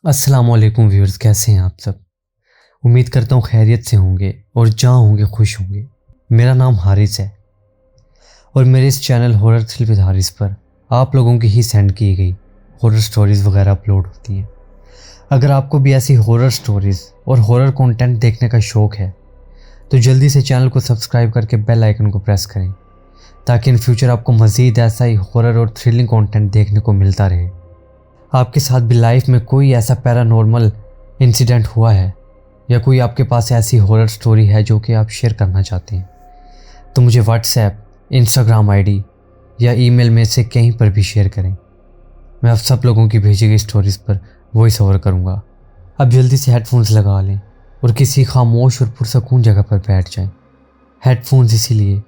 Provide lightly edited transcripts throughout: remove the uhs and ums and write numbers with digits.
अस्सलामुअलैकुम व्यूअर्स, कैसे हैं आप सब। उम्मीद करता हूँ खैरियत से होंगे और जहाँ होंगे खुश होंगे। मेरा नाम हारिस है और मेरे इस channel horror thrill with Haris पर आप लोगों की ही सेंड की गई हॉरर स्टोरीज़ वगैरह अपलोड होती हैं। अगर आपको भी ऐसी हॉरर स्टोरीज़ और हॉरर कंटेंट देखने का शौक़ है तो जल्दी से चैनल को सब्सक्राइब करके बेल आइकन को प्रेस करें ताकि इन फ्यूचर आपको मज़ीद ऐसा ही हॉरर और थ्रिलिंग कंटेंट देखने को मिलता रहे। आपके साथ भी लाइफ में कोई ऐसा पैरानॉर्मल इंसिडेंट हुआ है या कोई आपके पास ऐसी हॉरर स्टोरी है जो कि आप शेयर करना चाहते हैं तो मुझे व्हाट्सएप, इंस्टाग्राम आईडी या ईमेल में से कहीं पर भी शेयर करें। मैं आप सब लोगों की भेजी गई स्टोरीज़ पर वॉइस ओवर करूँगा। अब जल्दी से हेडफोन्स लगा लें और किसी खामोश और पुरसकून जगह पर बैठ जाएं। हेडफोन्स इसीलिए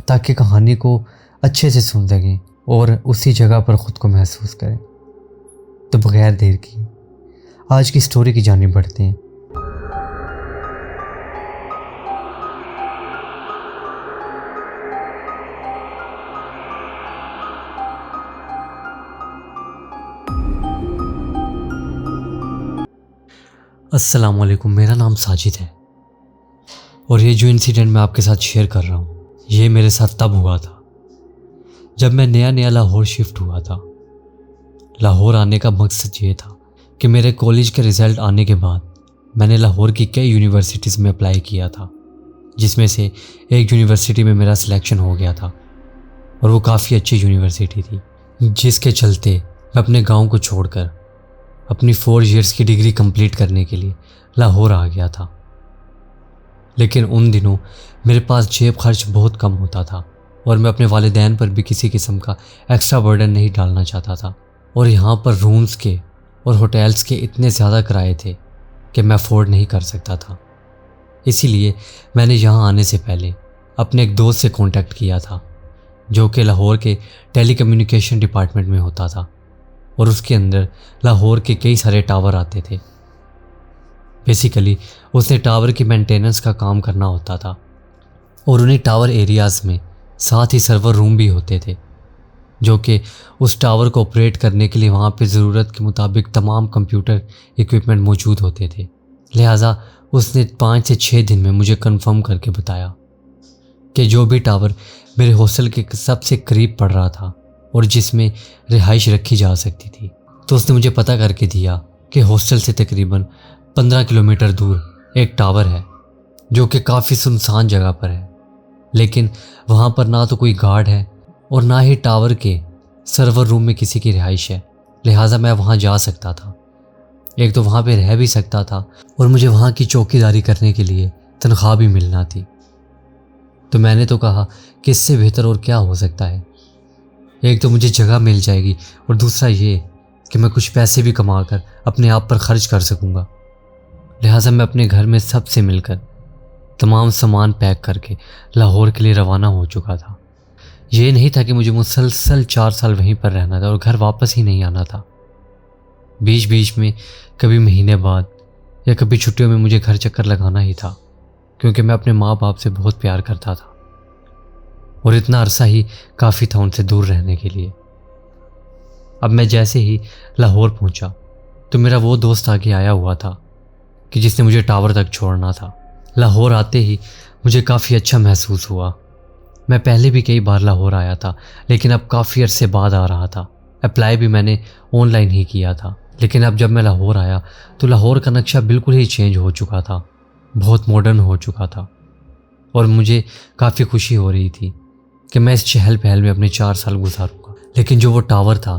ताकि कहानी को अच्छे से सुन सकें और उसी जगह पर ख़ुद को महसूस करें। तो बगैर देर की आज की स्टोरी की जानिब बढ़ते हैं। अस्सलाम वालेकुम, मेरा नाम साजिद है और ये जो इंसिडेंट मैं आपके साथ शेयर कर रहा हूँ ये मेरे साथ तब हुआ था जब मैं नया नया लाहौर शिफ्ट हुआ था। लाहौर आने का मकसद ये था कि मेरे कॉलेज के रिज़ल्ट आने के बाद मैंने लाहौर की कई यूनिवर्सिटीज़ में अप्लाई किया था, जिसमें से एक यूनिवर्सिटी में मेरा सिलेक्शन हो गया था और वो काफ़ी अच्छी यूनिवर्सिटी थी, जिसके चलते मैं अपने गांव को छोड़कर अपनी 4 इयर्स की डिग्री कंप्लीट करने के लिए लाहौर आ गया था। लेकिन उन दिनों मेरे पास जेब खर्च बहुत कम होता था और मैं अपने वालिदैन पर भी किसी किस्म का एक्स्ट्रा बर्डन नहीं डालना चाहता था। और यहाँ पर रूम्स के और होटल्स के इतने ज़्यादा किराए थे कि मैं अफोर्ड नहीं कर सकता था। इसीलिए मैंने यहाँ आने से पहले अपने एक दोस्त से कांटेक्ट किया था जो कि लाहौर के टेलीकम्युनिकेशन डिपार्टमेंट में होता था और उसके अंदर लाहौर के कई सारे टावर आते थे। बेसिकली उसने टावर की मेंटेनेंस का काम करना होता था और उन्हीं टावर एरियाज़ में साथ ही सर्वर रूम भी होते थे जो कि उस टावर को ऑपरेट करने के लिए वहाँ पे ज़रूरत के मुताबिक तमाम कंप्यूटर इक्विपमेंट मौजूद होते थे। लिहाजा उसने 5 से 6 दिन में मुझे कंफर्म करके बताया कि जो भी टावर मेरे हॉस्टल के सबसे करीब पड़ रहा था और जिसमें रिहाइश रखी जा सकती थी, तो उसने मुझे पता करके दिया कि हॉस्टल से तकरीबन 15 किलोमीटर दूर एक टावर है जो कि काफ़ी सुनसान जगह पर है। लेकिन वहाँ पर ना तो कोई गार्ड है और ना ही टावर के सर्वर रूम में किसी की रिहाइश है। लिहाजा मैं वहाँ जा सकता था, एक तो वहाँ पे रह भी सकता था और मुझे वहाँ की चौकीदारी करने के लिए तनख्वाह भी मिलना थी। तो मैंने तो कहा कि इससे बेहतर और क्या हो सकता है। एक तो मुझे जगह मिल जाएगी और दूसरा ये कि मैं कुछ पैसे भी कमा कर अपने आप पर खर्च कर सकूँगा। लिहाजा मैं अपने घर में सबसे मिलकर तमाम सामान पैक करके लाहौर के लिए रवाना हो चुका था। ये नहीं था कि मुझे मुसलसल 4 साल वहीं पर रहना था और घर वापस ही नहीं आना था। बीच बीच में कभी महीने बाद या कभी छुट्टियों में मुझे घर चक्कर लगाना ही था, क्योंकि मैं अपने माँ बाप से बहुत प्यार करता था और इतना अरसा ही काफ़ी था उनसे दूर रहने के लिए। अब मैं जैसे ही लाहौर पहुँचा तो मेरा वो दोस्त आगे आया हुआ था कि जिसने मुझे टावर तक छोड़ना था। लाहौर आते ही मुझे काफ़ी अच्छा महसूस हुआ। मैं पहले भी कई बार लाहौर आया था लेकिन अब काफ़ी अरसे बाद आ रहा था। अप्लाई भी मैंने ऑनलाइन ही किया था, लेकिन अब जब मैं लाहौर आया तो लाहौर का नक्शा बिल्कुल ही चेंज हो चुका था, बहुत मॉडर्न हो चुका था और मुझे काफ़ी खुशी हो रही थी कि मैं इस चहल पहल में अपने 4 साल गुजारूंगा। लेकिन जो वो टावर था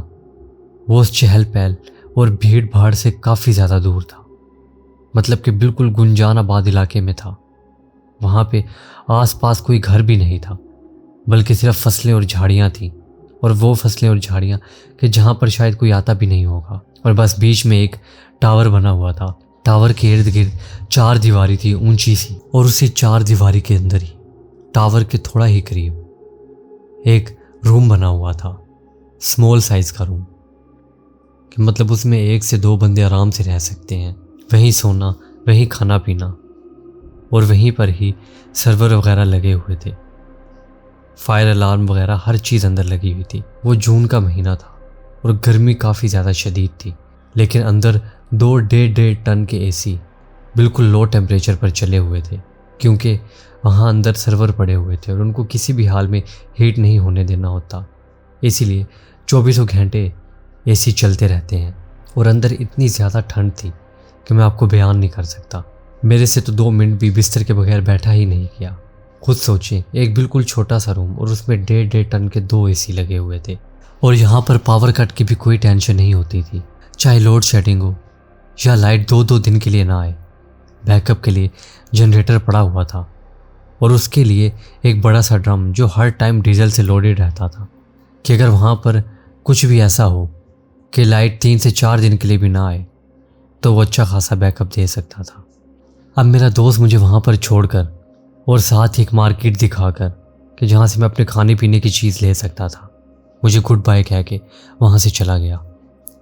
वो उस चहल पहल और भीड़ भाड़ से काफ़ी ज़्यादा दूर था, मतलब कि बिल्कुल गुंजान आबाद इलाके में था। वहाँ पे आसपास कोई घर भी नहीं था बल्कि सिर्फ फसलें और झाड़ियाँ थीं, और वो फसलें और झाड़ियाँ कि जहाँ पर शायद कोई आता भी नहीं होगा। और बस बीच में एक टावर बना हुआ था। टावर के इर्द गिर्द 4 दीवारी थी ऊंची सी, और उसी 4 दीवारी के अंदर ही टावर के थोड़ा ही करीब एक रूम बना हुआ था, स्मॉल साइज़ का रूम, कि मतलब उसमें 1 से 2 बंदे आराम से रह सकते हैं। वहीं सोना, वहीं खाना पीना और वहीं पर ही सर्वर वगैरह लगे हुए थे, फायर अलार्म वगैरह हर चीज़ अंदर लगी हुई थी। वो जून का महीना था और गर्मी काफ़ी ज़्यादा शदीद थी, लेकिन अंदर 2 डेढ़ टन के एसी बिल्कुल लो टेम्परेचर पर चले हुए थे, क्योंकि वहाँ अंदर सर्वर पड़े हुए थे और उनको किसी भी हाल में हीट नहीं होने देना होता। इसीलिए 24 घंटे एसी चलते रहते हैं और अंदर इतनी ज़्यादा ठंड थी कि मैं आपको बयान नहीं कर सकता। मेरे से तो 2 मिनट भी बिस्तर के बगैर बैठा ही नहीं किया। खुद सोचें, एक बिल्कुल छोटा सा रूम और उसमें डेढ़ टन के 2 एसी लगे हुए थे और यहाँ पर पावर कट की भी कोई टेंशन नहीं होती थी। चाहे लोड शेडिंग हो या लाइट 2-2 दिन के लिए ना आए, बैकअप के लिए जनरेटर पड़ा हुआ था और उसके लिए एक बड़ा सा ड्रम जो हर टाइम डीजल से लोडेड रहता था कि अगर वहाँ पर कुछ भी ऐसा हो कि लाइट 3 से 4 दिन के लिए भी ना आए तो वो अच्छा खासा बैकअप दे सकता था। अब मेरा दोस्त मुझे वहाँ पर छोड़कर और साथ ही एक मार्केट दिखाकर कि जहाँ से मैं अपने खाने पीने की चीज़ ले सकता था, मुझे गुड बाय कह के वहाँ से चला गया।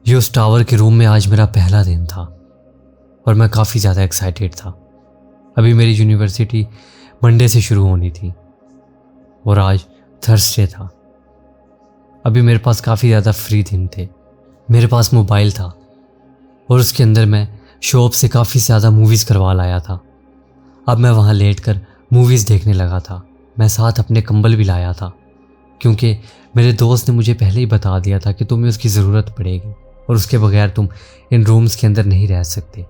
ये उस टावर के रूम में आज मेरा पहला दिन था और मैं काफ़ी ज़्यादा एक्साइटेड था। अभी मेरी यूनिवर्सिटी मंडे से शुरू होनी थी और आज थर्सडे था। अभी मेरे पास काफ़ी ज़्यादा फ्री दिन थे। मेरे पास मोबाइल था और उसके अंदर मैं शॉप से काफ़ी ज़्यादा मूवीज़ करवा लाया था। अब मैं वहाँ लेटकर मूवीज़ देखने लगा था। मैं साथ अपने कंबल भी लाया था क्योंकि मेरे दोस्त ने मुझे पहले ही बता दिया था कि तुम्हें उसकी ज़रूरत पड़ेगी और उसके बगैर तुम इन रूम्स के अंदर नहीं रह सकते,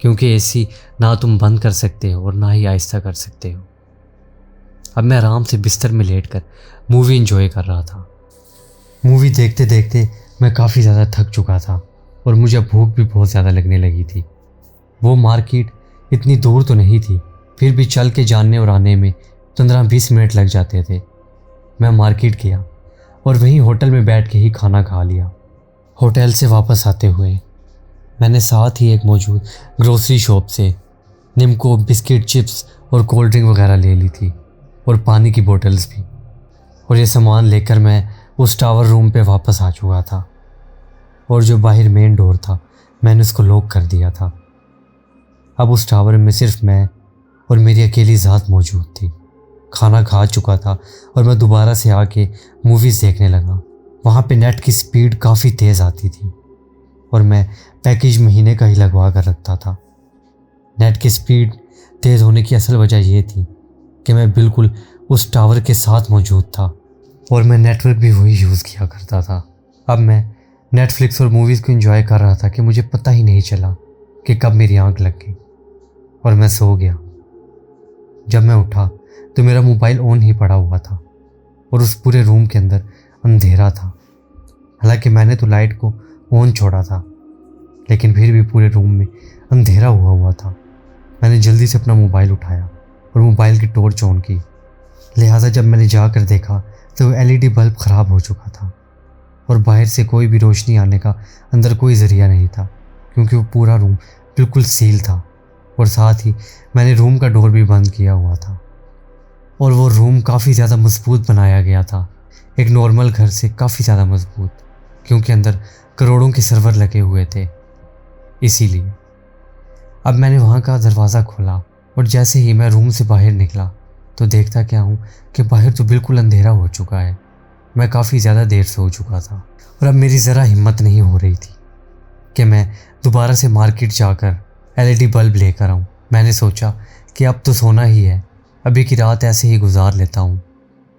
क्योंकि एसी ना तुम बंद कर सकते हो और ना ही आहिस्ता कर सकते हो। अब मैं आराम से बिस्तर में लेटकर मूवी एंजॉय कर रहा था। मूवी देखते देखते मैं काफ़ी ज़्यादा थक चुका था और मुझे भूख भी बहुत ज़्यादा लगने लगी थी। वो मार्केट इतनी दूर तो नहीं थी, फिर भी चल के जाने और आने में 15-20 मिनट लग जाते थे। मैं मार्केट गया और वहीं होटल में बैठ के ही खाना खा लिया। होटल से वापस आते हुए मैंने साथ ही एक मौजूद ग्रोसरी शॉप से निम्को बिस्किट, चिप्स और कोल्ड ड्रिंक वगैरह ले ली थी और पानी की बोतल्स भी। और ये सामान लेकर मैं उस टावर रूम पे वापस आ चुका था और जो बाहर मेन डोर था मैंने उसको लॉक कर दिया था। अब उस टावर में सिर्फ मैं और मेरी अकेली ज़ात मौजूद थी। खाना खा चुका था और मैं दोबारा से आके मूवीज़ देखने लगा। वहाँ पे नेट की स्पीड काफ़ी तेज़ आती थी और मैं पैकेज महीने का ही लगवा कर रखता था। नेट की स्पीड तेज़ होने की असल वजह यह थी कि मैं बिल्कुल उस टावर के साथ मौजूद था और मैं नेटवर्क भी वही यूज़ किया करता था। अब मैं नेटफ्लिक्स और मूवीज़ को एंजॉय कर रहा था कि मुझे पता ही नहीं चला कि कब मेरी आंख लग गई और मैं सो गया। जब मैं उठा तो मेरा मोबाइल ऑन ही पड़ा हुआ था और उस पूरे रूम के अंदर अंधेरा था। हालांकि मैंने तो लाइट को ऑन छोड़ा था, लेकिन फिर भी पूरे रूम में अंधेरा हुआ था। मैंने जल्दी से अपना मोबाइल उठाया और मोबाइल की टॉर्च ऑन की। लिहाजा जब मैंने जाकर देखा तो एलईडी बल्ब ख़राब हो चुका था और बाहर से कोई भी रोशनी आने का अंदर कोई ज़रिया नहीं था, क्योंकि वो पूरा रूम बिल्कुल सील था और साथ ही मैंने रूम का डोर भी बंद किया हुआ था। और वो रूम काफ़ी ज़्यादा मजबूत बनाया गया था, एक नॉर्मल घर से काफ़ी ज़्यादा मजबूत, क्योंकि अंदर करोड़ों के सर्वर लगे हुए थे। इसीलिए अब मैंने वहाँ का दरवाज़ा खोला और जैसे ही मैं रूम से बाहर निकला तो देखता क्या हूँ कि बाहर तो बिल्कुल अंधेरा हो चुका है। मैं काफ़ी ज़्यादा देर से हो चुका था और अब मेरी ज़रा हिम्मत नहीं हो रही थी कि मैं दोबारा से मार्केट जाकर एलईडी बल्ब लेकर आऊँ। मैंने सोचा कि अब तो सोना ही है, अभी की रात ऐसे ही गुजार लेता हूँ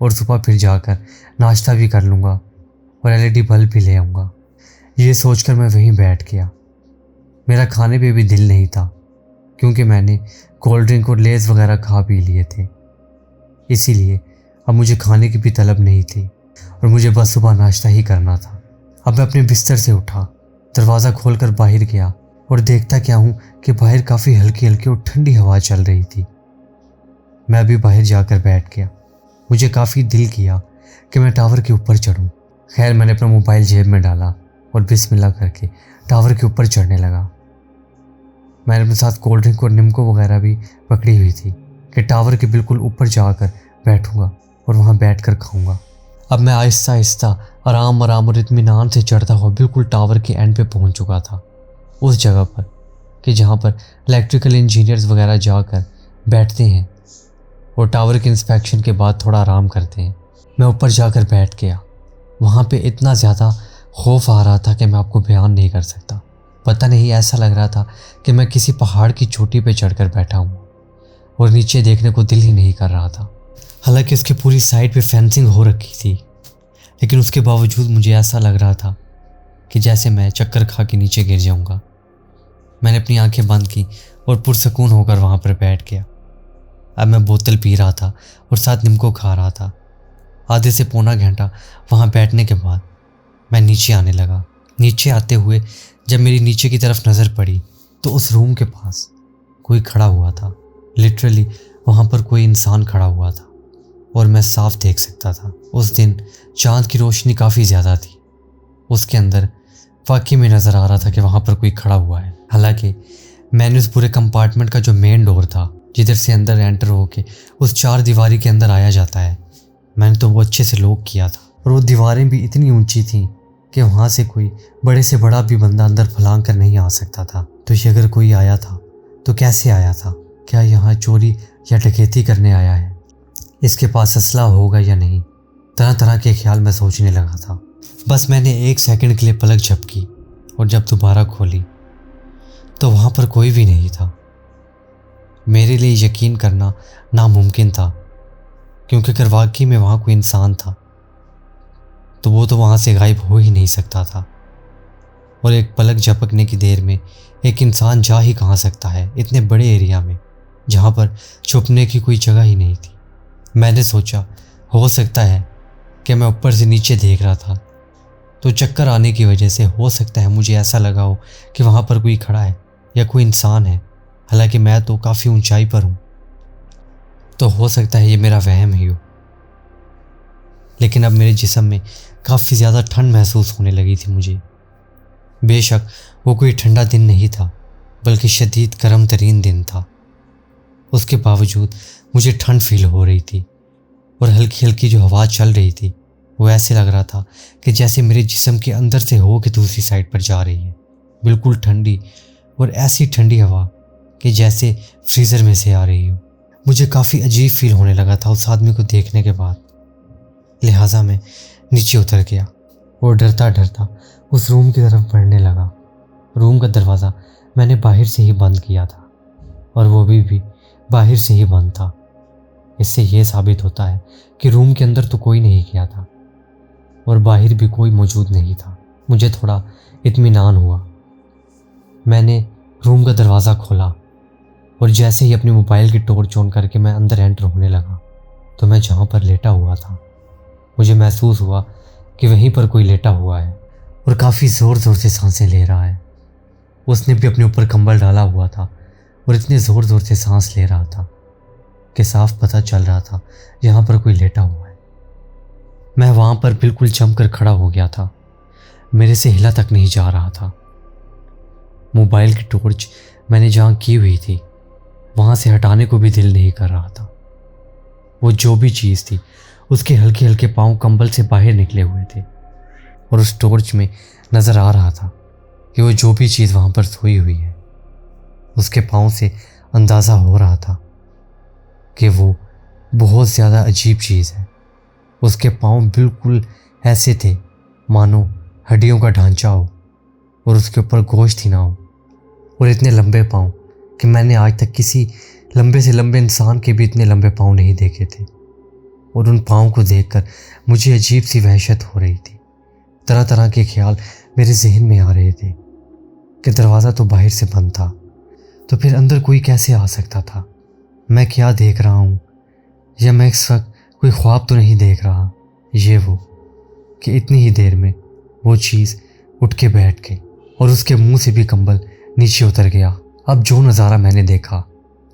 और सुबह फिर जाकर नाश्ता भी कर लूँगा और एलईडी बल्ब भी ले आऊँगा। ये सोचकर मैं वहीं बैठ गया। मेरा खाने पे भी दिल नहीं था, क्योंकि मैंने कोल्ड ड्रिंक और लेज़ वगैरह खा पी लिए थे। इसीलिए अब मुझे खाने की भी तलब नहीं थी और मुझे बस सुबह नाश्ता ही करना था। अब मैं अपने बिस्तर से उठा, दरवाज़ा खोलकर बाहर गया और देखता क्या हूँ कि बाहर काफ़ी हल्की हल्की और ठंडी हवा चल रही थी। मैं भी बाहर जाकर बैठ गया। मुझे काफ़ी दिल किया कि मैं टावर के ऊपर चढ़ूँ। खैर मैंने अपना मोबाइल जेब में डाला और बिस्मिल्लाह करके टावर के ऊपर चढ़ने लगा। मैंने अपने साथ कोल्ड ड्रिंक और निम्को वगैरह भी पकड़ी हुई थी कि टावर के बिल्कुल ऊपर जाकर बैठूँगा और वहाँ बैठकर खाऊँगा। अब मैं आहिस्ता आहिस्ता आराम और इत्मीनान से चढ़ता हुआ बिल्कुल टावर के एंड पे पहुँच चुका था, उस जगह पर कि जहाँ पर इलेक्ट्रिकल इंजीनियर्स वगैरह जाकर बैठते हैं और टावर के इंस्पेक्शन के बाद थोड़ा आराम करते हैं। मैं ऊपर जाकर बैठ गया। वहाँ पे इतना ज़्यादा खौफ आ रहा था कि मैं आपको बयान नहीं कर सकता। पता नहीं, ऐसा लग रहा था कि मैं किसी पहाड़ की चोटी पे चढ़कर बैठा हूँ और नीचे देखने को दिल ही नहीं कर रहा था। हालांकि उसकी पूरी साइड पे फेंसिंग हो रखी थी, लेकिन उसके बावजूद मुझे ऐसा लग रहा था कि जैसे मैं चक्कर खा के नीचे गिर जाऊंगा। मैंने अपनी आंखें बंद की और पुरसकून होकर वहाँ पर बैठ गया। अब मैं बोतल पी रहा था और साथ नींबू खा रहा था। आधे से पौना घंटा वहाँ बैठने के बाद मैं नीचे आने लगा। नीचे आते हुए जब मेरी नीचे की तरफ नज़र पड़ी तो उस रूम के पास कोई खड़ा हुआ था। लिटरली वहाँ पर कोई इंसान खड़ा हुआ था और मैं साफ देख सकता था। उस दिन चांद की रोशनी काफ़ी ज़्यादा थी। उसके अंदर वाकई में नज़र आ रहा था कि वहाँ पर कोई खड़ा हुआ है। हालांकि मैंने उस पूरे कंपार्टमेंट का जो मेन डोर था, जिधर से अंदर एंटर होके उस चार दीवारी के अंदर आया जाता है, मैंने तो वो अच्छे से लॉक किया था। और वो दीवारें भी इतनी ऊंची थीं कि वहाँ से कोई बड़े से बड़ा भी बंदा अंदर फलांग कर नहीं आ सकता था। तो ये अगर कोई आया था तो कैसे आया था? क्या यहाँ चोरी या डकैती करने आया है? इसके पास असला होगा या नहीं? तरह तरह के ख्याल मैं सोचने लगा था। बस मैंने 1 सेकंड के लिए पलक झपकी और जब दोबारा खोली तो वहाँ पर कोई भी नहीं था। मेरे लिए यकीन करना नामुमकिन था, क्योंकि अगर वाकई में वहाँ कोई इंसान था तो वो तो वहाँ से गायब हो ही नहीं सकता था। और एक पलक झपकने की देर में एक इंसान जा ही कहाँ सकता है इतने बड़े एरिया में जहाँ पर छुपने की कोई जगह ही नहीं थी। मैंने सोचा हो सकता है कि मैं ऊपर से नीचे देख रहा था तो चक्कर आने की वजह से हो सकता है मुझे ऐसा लगा हो कि वहाँ पर कोई खड़ा है या कोई इंसान है। हालांकि मैं तो काफ़ी ऊंचाई पर हूँ, तो हो सकता है ये मेरा वहम ही हो। लेकिन अब मेरे जिस्म में काफ़ी ज़्यादा ठंड महसूस होने लगी थी मुझे। बेशक वो कोई ठंडा दिन नहीं था, बल्कि शदीद गर्म तरीन दिन था। उसके बावजूद मुझे ठंड फील हो रही थी और हल्की हल्की जो हवा चल रही थी वो ऐसे लग रहा था कि जैसे मेरे जिस्म के अंदर से हो के दूसरी साइड पर जा रही है। बिल्कुल ठंडी और ऐसी ठंडी हवा कि जैसे फ्रीज़र में से आ रही हो। मुझे काफ़ी अजीब फील होने लगा था उस आदमी को देखने के बाद। लिहाजा मैं नीचे उतर गया और डरता डरता उस रूम की तरफ बढ़ने लगा। रूम का दरवाज़ा मैंने बाहर से ही बंद किया था और वो भी बाहर से ही बंद था। इससे ये साबित होता है कि रूम के अंदर तो कोई नहीं गया था और बाहर भी कोई मौजूद नहीं था। मुझे थोड़ा इत्मीनान हुआ। मैंने रूम का दरवाज़ा खोला और जैसे ही अपने मोबाइल की टॉर्च ऑन करके मैं अंदर एंटर होने लगा तो मैं जहाँ पर लेटा हुआ था मुझे महसूस हुआ कि वहीं पर कोई लेटा हुआ है और काफ़ी ज़ोर ज़ोर से सांसें ले रहा है। उसने भी अपने ऊपर कंबल डाला हुआ था और इतने ज़ोर ज़ोर से सांस ले रहा था कि साफ पता चल रहा था यहाँ पर कोई लेटा हुआ है। मैं वहाँ पर बिल्कुल जमकर खड़ा हो गया था। मेरे से हिला तक नहीं जा रहा था। मोबाइल की टॉर्च मैंने जहाँ की हुई थी वहाँ से हटाने को भी दिल नहीं कर रहा था। वो जो भी चीज़ थी उसके हल्के हल्के पाँव कंबल से बाहर निकले हुए थे और उस टॉर्च में नज़र आ रहा था कि वो जो भी चीज़ वहाँ पर सोई हुई है उसके पाँव से अंदाज़ा हो रहा था कि वो बहुत ज़्यादा अजीब चीज़ है। उसके पाँव बिल्कुल ऐसे थे मानो हड्डियों का ढांचा हो और उसके ऊपर गोश्त ही ना हो, और इतने लंबे पाँव कि मैंने आज तक किसी लंबे से लंबे इंसान के भी इतने लंबे पाँव नहीं देखे थे। और उन पाँव को देखकर मुझे अजीब सी वहशत हो रही थी। तरह तरह के ख्याल मेरे जहन में आ रहे थे कि दरवाज़ा तो बाहर से बंद था, तो फिर अंदर कोई कैसे आ सकता था? मैं क्या देख रहा हूँ, या मैं इस वक्त कोई ख्वाब तो नहीं देख रहा? ये वो कि इतनी ही देर में वो चीज़ उठ के बैठ गई और उसके मुंह से भी कंबल नीचे उतर गया। अब जो नज़ारा मैंने देखा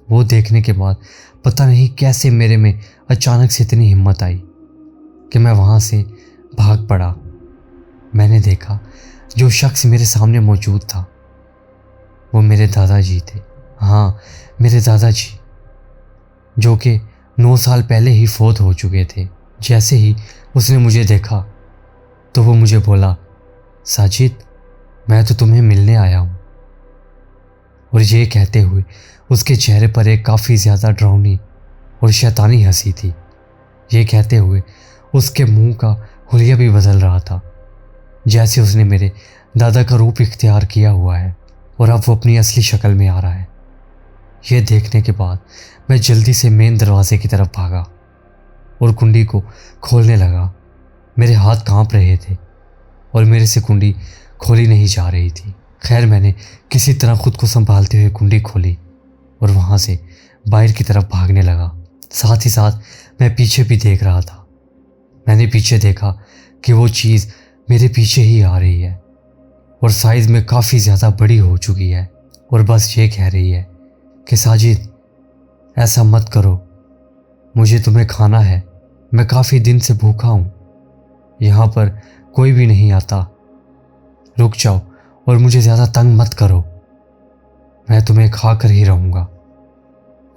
वो देखने के बाद पता नहीं कैसे मेरे में अचानक से इतनी हिम्मत आई कि मैं वहाँ से भाग पड़ा। मैंने देखा जो शख्स मेरे सामने मौजूद था वो मेरे दादाजी थे। हाँ, मेरे दादाजी, जो कि 9 साल पहले ही फौत हो चुके थे। जैसे ही उसने मुझे देखा तो वो मुझे बोला, साजिद, मैं तो तुम्हें मिलने आया हूँ। और ये कहते हुए उसके चेहरे पर एक काफ़ी ज़्यादा डरावनी और शैतानी हंसी थी। ये कहते हुए उसके मुंह का हुलिया भी बदल रहा था, जैसे उसने मेरे दादा का रूप इख्तियार किया हुआ है और अब वो अपनी असली शक्ल में आ रहा है। यह देखने के बाद मैं जल्दी से मेन दरवाजे की तरफ भागा और कुंडी को खोलने लगा। मेरे हाथ कांप रहे थे और मेरे से कुंडी खोली नहीं जा रही थी। खैर मैंने किसी तरह खुद को संभालते हुए कुंडी खोली और वहाँ से बाहर की तरफ भागने लगा। साथ ही साथ मैं पीछे भी देख रहा था। मैंने पीछे देखा कि वो चीज़ मेरे पीछे ही आ रही है और साइज़ में काफ़ी ज़्यादा बड़ी हो चुकी है और बस ये कह रही है कि साजिद ऐसा मत करो, मुझे तुम्हें खाना है, मैं काफ़ी दिन से भूखा हूँ, यहाँ पर कोई भी नहीं आता, रुक जाओ और मुझे ज़्यादा तंग मत करो, मैं तुम्हें खा कर ही रहूँगा।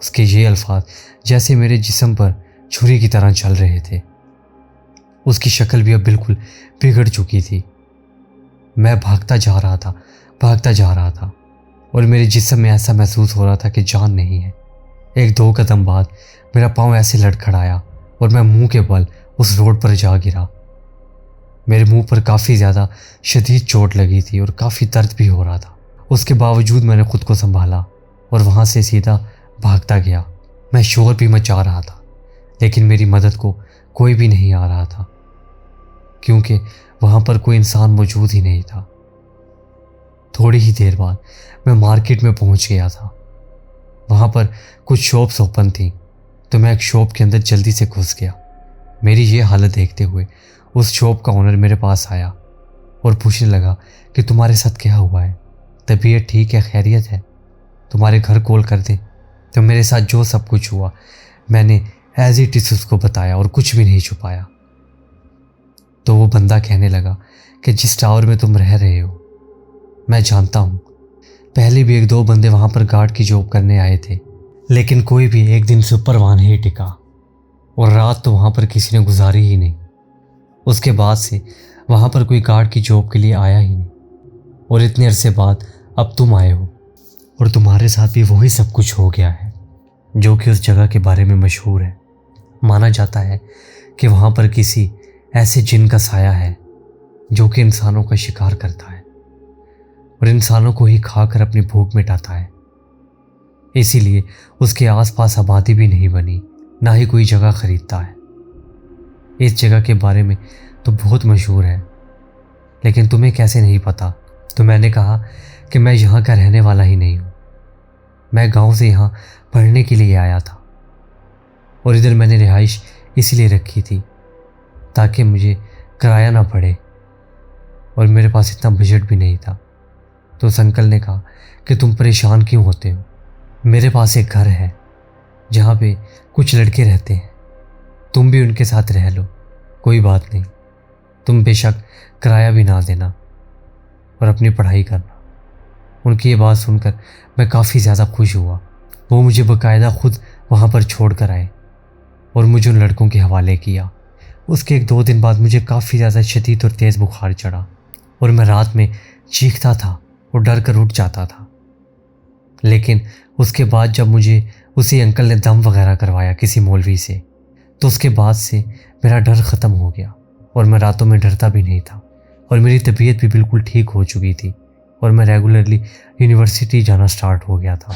उसके ये अल्फाज जैसे मेरे जिस्म पर छुरी की तरह चल रहे थे। उसकी शक्ल भी अब बिल्कुल बिगड़ चुकी थी। मैं भागता जा रहा था और मेरे जिस्म में ऐसा महसूस हो रहा था कि जान नहीं है। एक दो कदम बाद मेरा पाँव ऐसे लड़खड़ाया और मैं मुंह के बल उस रोड पर जा गिरा। मेरे मुंह पर काफ़ी ज़्यादा शदीद चोट लगी थी और काफ़ी दर्द भी हो रहा था। उसके बावजूद मैंने खुद को संभाला और वहाँ से सीधा भागता गया। मैं शोर भी मचा रहा था लेकिन मेरी मदद को कोई भी नहीं आ रहा था क्योंकि वहाँ पर कोई इंसान मौजूद ही नहीं था। थोड़ी ही देर बाद मैं मार्केट में पहुँच गया था। वहाँ पर कुछ शॉप्स ओपन थी तो मैं एक शॉप के अंदर जल्दी से घुस गया। मेरी ये हालत देखते हुए उस शॉप का ओनर मेरे पास आया और पूछने लगा कि तुम्हारे साथ क्या हुआ है, तबीयत ठीक है, खैरियत है, तुम्हारे घर कॉल कर दें। तो मेरे साथ जो सब कुछ हुआ मैंने एज इट इज़ उसको बताया और कुछ भी नहीं छुपाया। तो वो बंदा कहने लगा कि जिस टावर में तुम रह रहे हो मैं जानता हूँ, पहले भी एक दो बंदे वहाँ पर गार्ड की जॉब करने आए थे लेकिन कोई भी एक दिन से ऊपर वहाँ नहीं टिका और रात तो वहाँ पर किसी ने गुजारी ही नहीं। उसके बाद से वहाँ पर कोई गार्ड की जॉब के लिए आया ही नहीं और इतने अरसे बाद अब तुम आए हो और तुम्हारे साथ भी वही सब कुछ हो गया है जो कि उस जगह के बारे में मशहूर है। माना जाता है कि वहाँ पर किसी ऐसे जिन का साया है जो कि इंसानों का शिकार करता है और इंसानों को ही खाकर अपनी भूख मिटाता है। इसीलिए उसके आसपास आबादी भी नहीं बनी, ना ही कोई जगह खरीदता है। इस जगह के बारे में तो बहुत मशहूर है लेकिन तुम्हें कैसे नहीं पता। तो मैंने कहा कि मैं यहाँ का रहने वाला ही नहीं हूँ, मैं गांव से यहाँ पढ़ने के लिए आया था और इधर मैंने रिहाइश इसलिए रखी थी ताकि मुझे किराया ना पड़े और मेरे पास इतना बजट भी नहीं था। तो उस अंकल ने कहा कि तुम परेशान क्यों होते हो, मेरे पास एक घर है जहाँ पे कुछ लड़के रहते हैं, तुम भी उनके साथ रह लो, कोई बात नहीं, तुम बेशक किराया भी ना देना और अपनी पढ़ाई करना। उनकी ये बात सुनकर मैं काफ़ी ज़्यादा खुश हुआ। वो मुझे बाकायदा खुद वहाँ पर छोड़ कर आए और मुझे उन लड़कों के हवाले किया। उसके एक दो दिन बाद मुझे काफ़ी ज़्यादा शदीद और तेज़ बुखार चढ़ा और मैं रात में चीखता था और डर कर उठ जाता था। लेकिन उसके बाद जब मुझे उसी अंकल ने दम वगैरह करवाया किसी मौलवी से, तो उसके बाद से मेरा डर ख़त्म हो गया और मैं रातों में डरता भी नहीं था और मेरी तबीयत भी बिल्कुल ठीक हो चुकी थी और मैं रेगुलरली यूनिवर्सिटी जाना स्टार्ट हो गया था।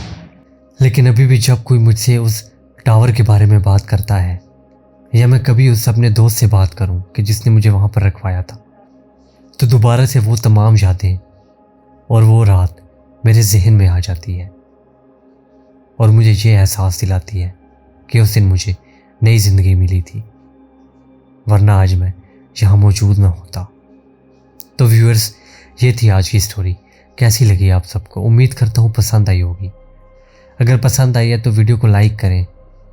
लेकिन अभी भी जब कोई मुझसे उस टावर के बारे में बात करता है या मैं कभी उस अपने दोस्त से बात करूं कि जिसने मुझे वहाँ पर रखवाया था, तो दोबारा से वो तमाम यादें और वो रात मेरे जहन में आ जाती है और मुझे ये एहसास दिलाती है कि उस दिन मुझे नई ज़िंदगी मिली थी, वरना आज मैं यहाँ मौजूद ना होता। तो व्यूअर्स, ये थी आज की स्टोरी। कैसी लगी आप सबको? उम्मीद करता हूँ पसंद आई होगी। अगर पसंद आई है तो वीडियो को लाइक करें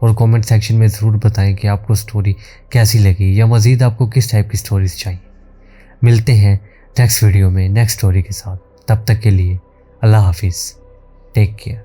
और कमेंट सेक्शन में ज़रूर बताएं कि आपको स्टोरी कैसी लगी या मज़ीद आपको किस टाइप की स्टोरीज़ चाहिए। मिलते हैं नेक्स्ट वीडियो में नेक्स्ट स्टोरी के साथ। तब तक के लिए अल्लाह हाफिज़, टेक केयर।